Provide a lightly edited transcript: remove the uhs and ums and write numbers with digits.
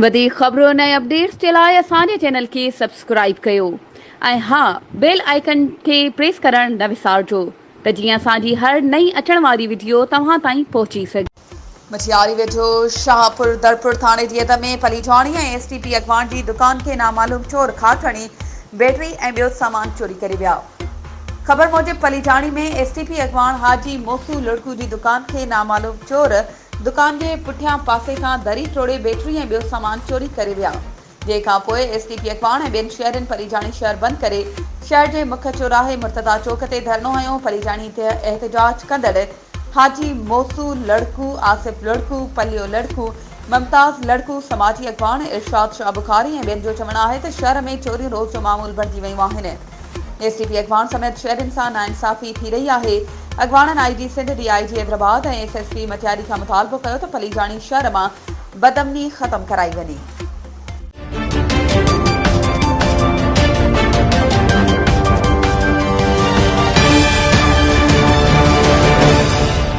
वधीक ख़बरुनि ऐं अपडेट्स जे लाइ असांजे चैनल खे सब्सक्राइब कयो ऐं हाँ बेल आइकन खे प्रेस करणु न विसारिजो त जीअं असांजी हर नई अचण वारी वीडियो तव्हां ताईं पहुची सघे। मछियारी वेझो शाहपुर दरपुर थाणे जी हद में पलीझाणी ऐं एसटीपी अॻवान जी दुकान खे नामालूम चोर खां खणी बैटरी ऐं ॿियो सामान चोरी करे विया। ख़बर मूजिबि पलीझाणी में एसटीपी अॻवान हाजी मोसू लड़कू जी दुकान खे नामालूम चोर दुकान जे पुठियां पासे खां दरी टोड़े बैटरी ऐं ॿियो सामान चोरी करे विया। जंहिंखां पोइ एसटीपी अॻवान ऐं ॿियनि शहरनि पलीझाणी शहर बंदि करे शहर जे मुख्य चौराहे मुर्तदा चौक ते धरनो हयो। पलीझाणी ते एहतजाज कंदड़ हाजी मोसू लड़कू, आसिफ लड़कू, पलियो लड़कू, ममताज़ लड़कू, समाजी अॻवान इरशाद शाह बुखारी ऐं ॿियनि जो चवणु आहे त शहर में चोरियूं रोज़ जो मामूल बणिजी वियूं आहिनि। एसटीपी अॻवान समेत शहरनि सां नाइंसाफ़ी थी रही आहे। अॻवाननि आईजी सिंध, डीआईजी हैदराबाद ऐं एसएसपी मटियारी खां मुतालबो कयो त पलीझाणी शहर मां बदअमनी ख़त्म कराई वञे।